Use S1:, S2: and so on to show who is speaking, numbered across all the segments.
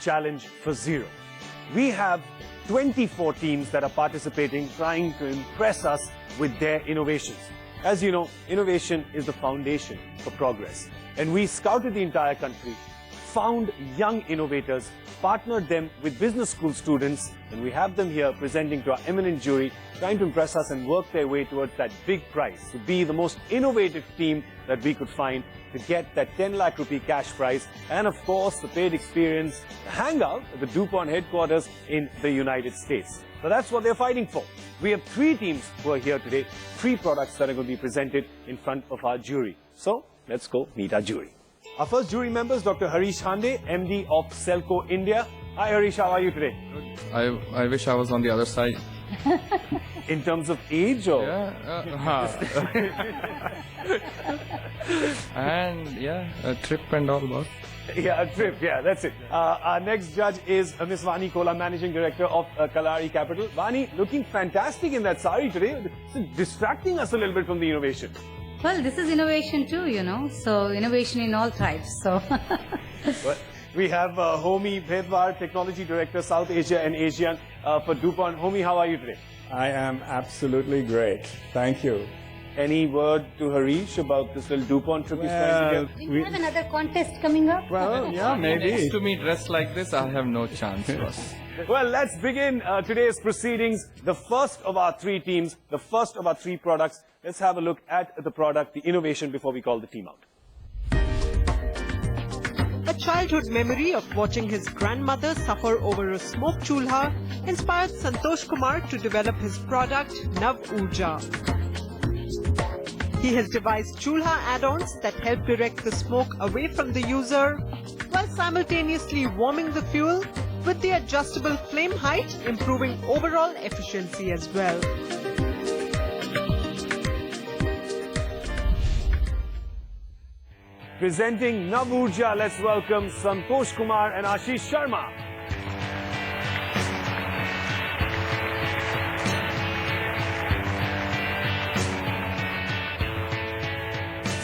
S1: challenge for zero. We have 24 teams that are participating, trying to impress us with their innovations. As you know, innovation is the foundation for progress. And we scouted the entire country, found young innovators, partnered them with business school students, and we have them here presenting to our eminent jury, trying to impress us and work their way towards that big prize, to be the most innovative team that we could find, to get that 10 lakh rupee cash prize, and of course the paid experience, the hangout at the DuPont headquarters in the United States. So that's what they're fighting for. We have 3 teams who are here today, 3 products that are going to be presented in front of our jury. So let's go meet our jury. Our first jury member is Dr. Harish Hande, MD of Selco India. Hi Harish, how are you today?
S2: I wish I was on the other side.
S1: In terms of age or?
S2: Yeah, and yeah, a trip and all about.
S1: Yeah, a trip, yeah, that's it. Our next judge is Ms. Vani Kola, Managing Director of Kalari Capital. Vani, looking fantastic in that sari today, distracting us a little bit from the innovation.
S3: Well, this is innovation too, you know, so innovation in all types, so.
S1: Well, we have Homi Bhedwar, Technology Director, South Asia and ASEAN for DuPont. Homi, how are you today?
S4: I am absolutely great. Thank you.
S1: Any word to Harish about this little DuPont trip he's trying to get?
S3: Do you have another contest coming up?
S4: Well, yeah, maybe.
S2: Next to me dressed like this, I have no chance. Boss.
S1: Well, let's begin today's proceedings. The first of our 3 teams, the first of our 3 products. Let's have a look at the product, the innovation, before we call the team out.
S5: A childhood memory of watching his grandmother suffer over a smoke chulha inspired Santosh Kumar to develop his product, Nav Urja. He has devised chulha add-ons that help direct the smoke away from the user, while simultaneously warming the fuel with the adjustable flame height, improving overall efficiency as well.
S1: Presenting Nav Urja, let's welcome Santosh Kumar and Ashish Sharma.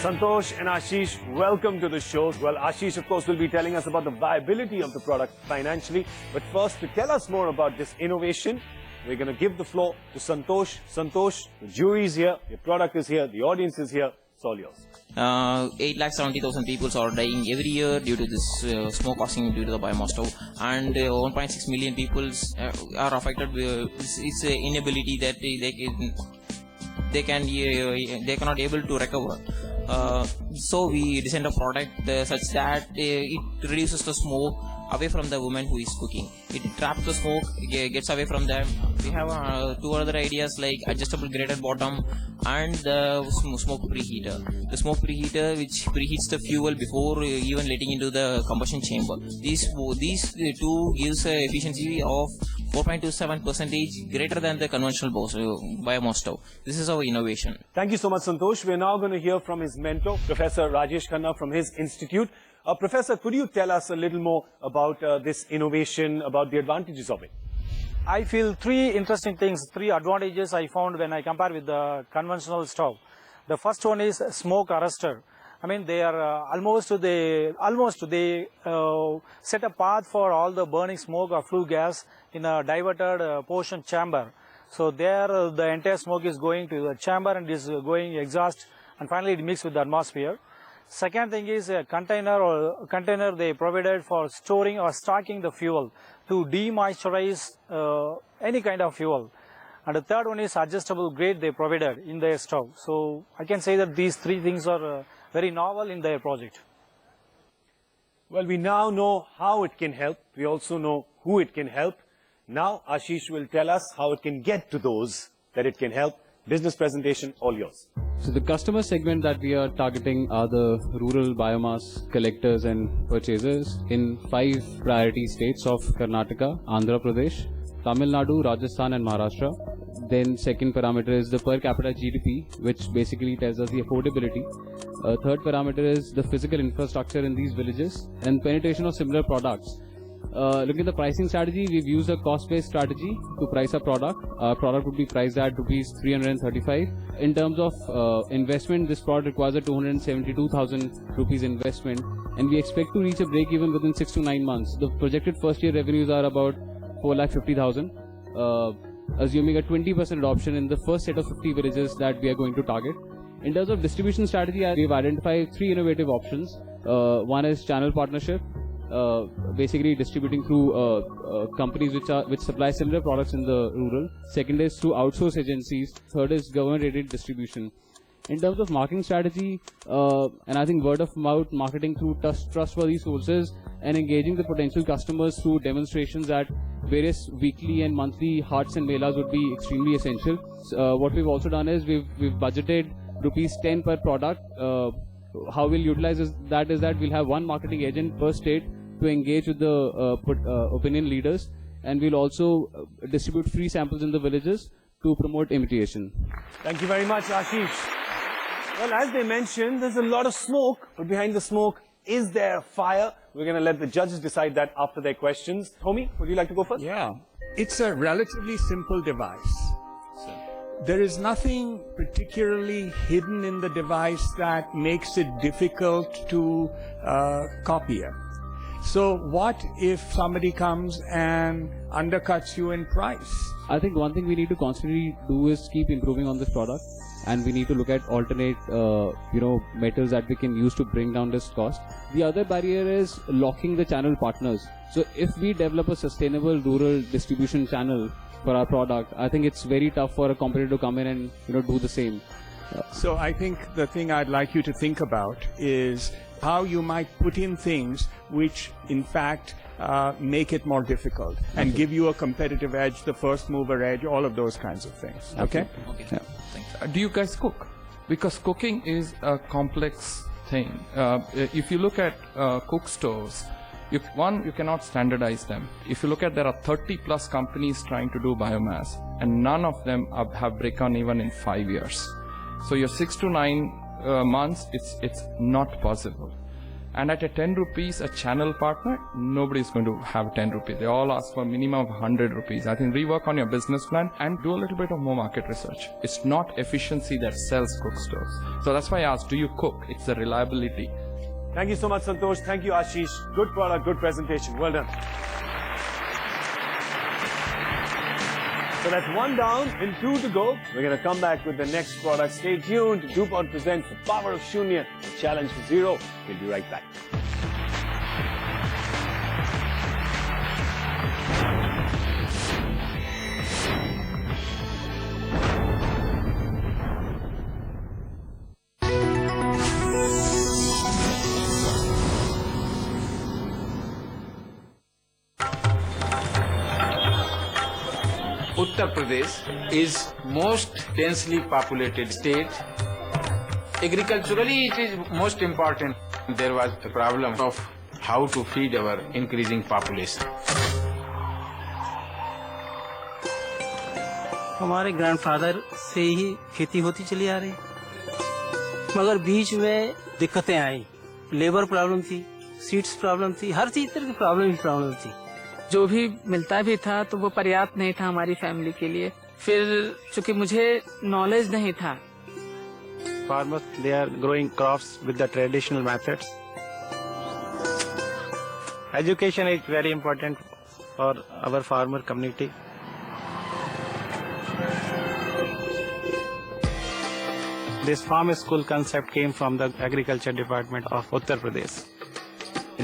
S1: Santosh and Ashish, welcome to the show. Well, Ashish, of course, will be telling us about the viability of the product financially. But first, to tell us more about this innovation, we're going to give the floor to Santosh. Santosh, the jury is here, your product is here, the audience is here. It's all yours.
S6: 8,70,000 people are dying every year due to this smoke causing due to the biomass stove, and 1.6 million people are affected with its inability that they cannot able to recover. So we designed a product such that it reduces the smoke away from the woman who is cooking. It traps the smoke, gets away from them. We have 2 other ideas like adjustable graded bottom and the smoke preheater. The smoke preheater which preheats the fuel before even letting into the combustion chamber. These 2 gives a efficiency of 4.27% greater than the conventional biomass stove. This is our innovation.
S1: Thank you so much, Santosh. We're now going to hear from his mentor, Professor Rajesh Khanna from his institute. Professor, could you tell us a little more about this innovation, about the advantages of it?
S7: I feel 3 interesting things, 3 advantages I found when I compare with the conventional stove. The first one is smoke arrestor. I mean, they are they set a path for all the burning smoke or flue gas in a diverted portion chamber. So there the entire smoke is going to the chamber and is going exhaust, and finally it mixes with the atmosphere. Second thing is a container they provided for storing or stocking the fuel to demoisturize any kind of fuel. And the third one is adjustable grade they provided in their stove. So I can say that these 3 things are very novel in their project.
S1: Well, we now know how it can help. We also know who it can help. Now Ashish will tell us how it can get to those that it can help. Business presentation, all yours.
S8: So the customer segment that we are targeting are the rural biomass collectors and purchasers in 5 priority states of Karnataka, Andhra Pradesh, Tamil Nadu, Rajasthan and Maharashtra. Then second parameter is the per capita GDP, which basically tells us the affordability. Third parameter is the physical infrastructure in these villages and penetration of similar products. looking at the pricing strategy, we've used a cost-based strategy to price our product. Our product would be priced at rupees 335. In terms of investment, this product requires a 272,000 rupees investment, and we expect to reach a break even within 6 to 9 months. The projected first year revenues are about 450,000, assuming a 20% adoption in the first set of 50 villages that we are going to target. In terms of distribution strategy, we've identified 3 innovative options. One is channel partnership, basically distributing through companies which supply similar products in the rural. Second is through outsource agencies. Third is government-aided distribution. In terms of marketing strategy, and I think word of mouth marketing through trustworthy sources and engaging the potential customers through demonstrations at various weekly and monthly hearts and melas would be extremely essential. What we've also done is we've budgeted rupees 10 per product. How we'll utilize that is that we'll have one marketing agent per state to engage with the opinion leaders, and we'll also distribute free samples in the villages to promote imitation.
S1: Thank you very much, Ashish. Well, as they mentioned, there's a lot of smoke, but behind the smoke, is there fire? We're going to let the judges decide that after their questions. Homi, would you like to go first?
S4: Yeah, it's a relatively simple device. There is nothing particularly hidden in the device that makes it difficult to copy it. So what if somebody comes and undercuts you in price?
S8: I think one thing we need to constantly do is keep improving on this product, and we need to look at alternate, metals that we can use to bring down this cost. The other barrier is locking the channel partners. So if we develop a sustainable rural distribution channel for our product, I think it's very tough for a competitor to come in and do the same.
S4: So I think the thing I'd like you to think about is how you might put in things which in fact make it more difficult and give you a competitive edge, the first mover edge, all of those kinds of things. Okay?
S6: Okay.
S8: Yeah.
S6: Thank you.
S2: Do you guys cook? Because cooking is a complex thing. If you look at cook stores, you cannot standardize them. If you look at, there are 30 plus companies trying to do biomass, and none of them have broken even in 5 years. So your 6 to 9 months, it's not possible. And at a 10 rupees a channel partner, nobody is going to have 10 rupees. They all ask for a minimum of 100 rupees. I think rework on your business plan and do a little bit of more market research. It's not efficiency that sells cook stores. So that's why I asked, do you cook? It's the reliability.
S1: Thank you so much, Santosh. Thank you, Ashish. Good product, good presentation. Well done. So that's 1 down and 2 to go. We're going to come back with the next product. Stay tuned. DuPont presents the Power of Shunya, the challenge for zero. We'll be right back.
S9: Uttar Pradesh is most densely populated state. Agriculturally, it is most important. There was the problem of how to feed our increasing population.
S10: हमारे grandfather से ही खेती होती चली आ रही, मगर बीच में दिक्कतें आई, labour problem थी, सीड्स प्रॉब्लम थी, हर चीज की प्रॉब्लम थी.
S11: जो भी मिलता भी था तो वो पर्याप्त नहीं था हमारी फैमिली के लिए. फिर चूंकि मुझे नॉलेज नहीं था.
S10: Farmers, they are growing crops with the traditional methods. Education is very important for our farmer community. This farm school concept came from the agriculture department of Uttar Pradesh.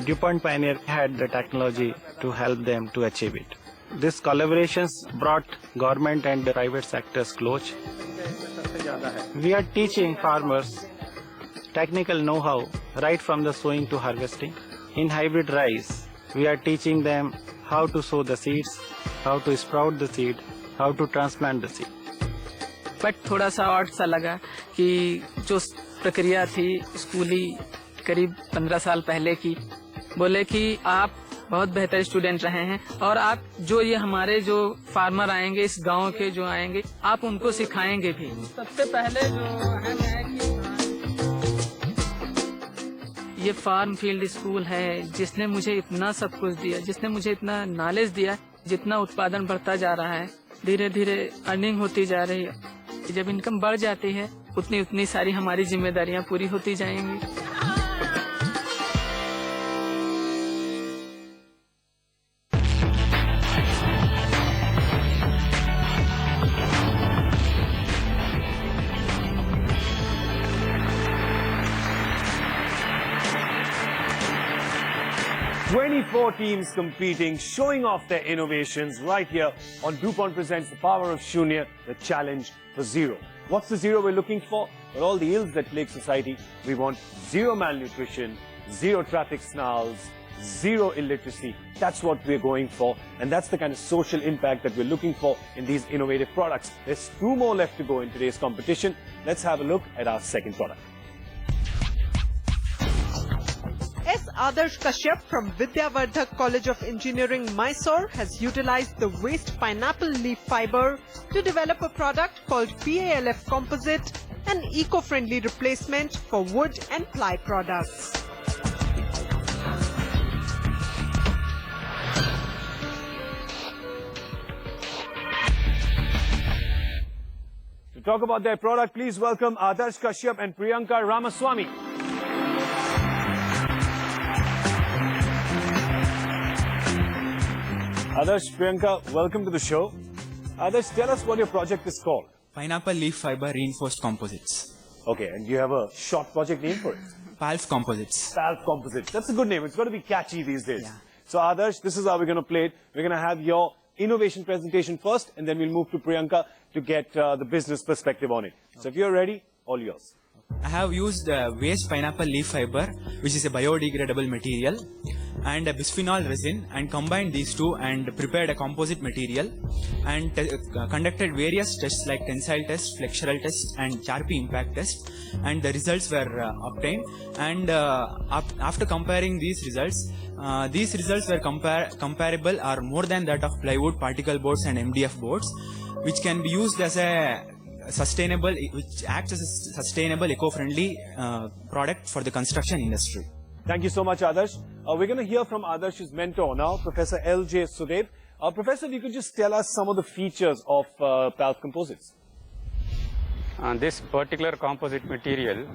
S10: DuPont Pioneer had the technology to help them to achieve it. These collaborations brought government and the private sectors close. We are teaching farmers technical know-how right from the sowing to harvesting. In hybrid rice, we are teaching them how to sow the seeds, how to sprout the seed, how to transplant the seed.
S11: But थोड़ा सा odd सा लगा कि जो प्रक्रिया थी स्कूली करीब 15 साल पहले की, बोले कि आप बहुत बेहतर स्टूडेंट रहे हैं और आप जो ये हमारे जो फार्मर आएंगे इस गांव के जो आएंगे आप उनको सिखाएंगे भी. सबसे पहले जो है कि ये फार्म फील्ड स्कूल है जिसने मुझे इतना सब कुछ दिया, जिसने मुझे इतना नॉलेज दिया, जितना उत्पादन बढ़ता जा रहा है, धीरे धीरे अर्निंग होती जा रही है। जब इनकम बढ़ जाती है उतनी उतनी सारी हमारी जिम्मेदारियां पूरी होती जाएंगी।
S1: Twenty-four teams competing, showing off their innovations right here on DuPont Presents The Power of Shunya, the challenge for zero. What's the zero we're looking for? For all the ills that plague society, we want zero malnutrition, zero traffic snarls, zero illiteracy. That's what we're going for, and that's the kind of social impact that we're looking for in these innovative products. There's 2 more left to go in today's competition. Let's have a look at our second product.
S5: S. Adarsh Kashyap from Vidyavardhak College of Engineering, Mysore has utilized the waste pineapple leaf fiber to develop a product called PALF Composite, an eco-friendly replacement for wood and ply products.
S1: To talk about their product, please welcome Adarsh Kashyap and Priyanka Ramaswamy. Adarsh, Priyanka, welcome to the show. Adarsh, tell us what your project is called.
S12: Pineapple leaf fiber reinforced composites.
S1: Okay, and you have a short project name for it?
S12: PALF composites.
S1: PALF composites. That's a good name. It's got to be catchy these days. Yeah. So Adarsh, this is how we're going to play it. We're going to have your innovation presentation first, and then we'll move to Priyanka to get the business perspective on it. So if you're ready, all yours.
S12: I have used waste pineapple leaf fiber, which is a biodegradable material, and a bisphenol resin, and combined these two and prepared a composite material and conducted various tests like tensile test, flexural test and Charpy impact test, and the results were obtained. And after comparing these results were comparable or more than that of plywood, particle boards and MDF boards, which can be used as a which acts as a sustainable, eco-friendly product for the construction industry.
S1: Thank you so much, Adarsh. We're going to hear from Adarsh's mentor now, Professor L.J. Sudev. Professor, if you could just tell us some of the features of PALF composites.
S13: This particular composite material,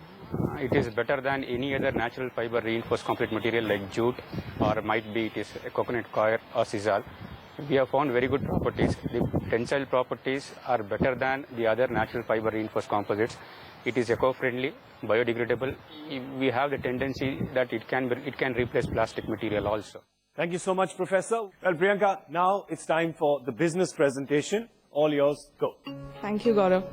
S13: it is better than any other natural fiber reinforced composite material like jute, or might be it is a coconut coir or sisal. We have found very good properties. The tensile properties are better than the other natural fiber reinforced composites. It is eco-friendly, biodegradable. We have the tendency that it can replace plastic material also.
S1: Thank you so much, Professor. Well, Priyanka, now it's time for the business presentation. All yours, go.
S14: Thank you, Gaurav.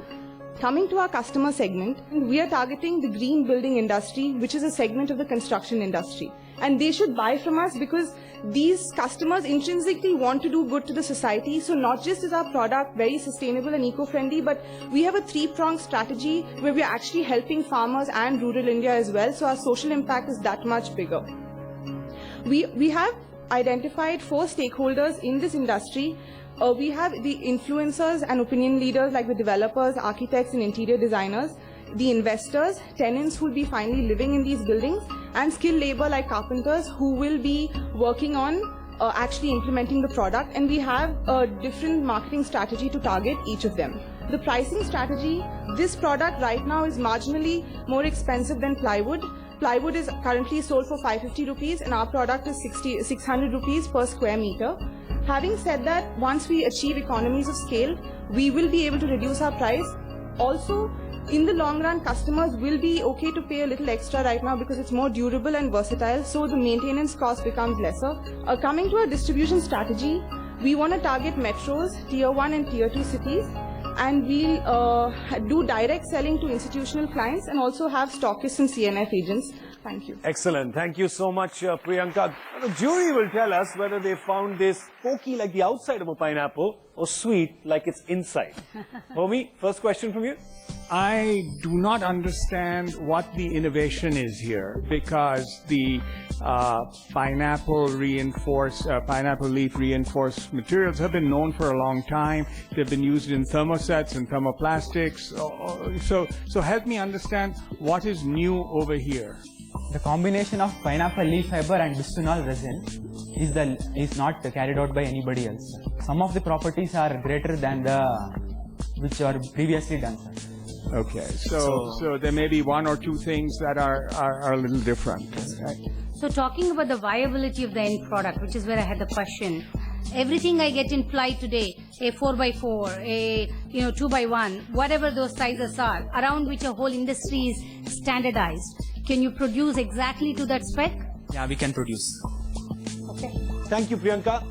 S14: Coming to our customer segment, we are targeting the green building industry, which is a segment of the construction industry. And they should buy from us because these customers intrinsically want to do good to the society. So not just is our product very sustainable and eco-friendly, but we have a 3-pronged strategy where we are actually helping farmers and rural India as well. So our social impact is that much bigger. We have identified 4 stakeholders in this industry. We have the influencers and opinion leaders like the developers, architects and interior designers, the investors, tenants who will be finally living in these buildings, and skilled labor like carpenters who will be working on actually implementing the product. And we have a different marketing strategy to target each of them. The pricing strategy, this product right now is marginally more expensive than plywood. Plywood is currently sold for 550 rupees and our product is 600 rupees per square meter. Having said that, once we achieve economies of scale, we will be able to reduce our price. Also, in the long run, customers will be okay to pay a little extra right now because it's more durable and versatile, so the maintenance cost becomes lesser. Coming to our distribution strategy, we want to target metros, tier 1 and tier 2 cities, and we'll do direct selling to institutional clients and also have stockists and CNF agents. Thank you.
S1: Excellent. Thank you so much, Priyanka. The jury will tell us whether they found this pokey like the outside of a pineapple or sweet like its inside. Homi, first question from you.
S4: I do not understand what the innovation is here because the pineapple leaf reinforced materials have been known for a long time. They've been used in thermosets and thermoplastics. So help me understand what is new over here.
S12: The combination of pineapple leaf fiber and bisphenol resin is not carried out by anybody else. Some of the properties are greater than the which are previously done, sir.
S4: Okay, so there may be one or two things that are a little different. Right?
S3: So talking about the viability of the end product, which is where I had the question. Everything I get in ply today, a 4x4, a 2x1, whatever those sizes are, around which a whole industry is standardized. Can you produce exactly to that spec?
S12: Yeah, we can produce.
S3: Okay.
S1: Thank you, Priyanka.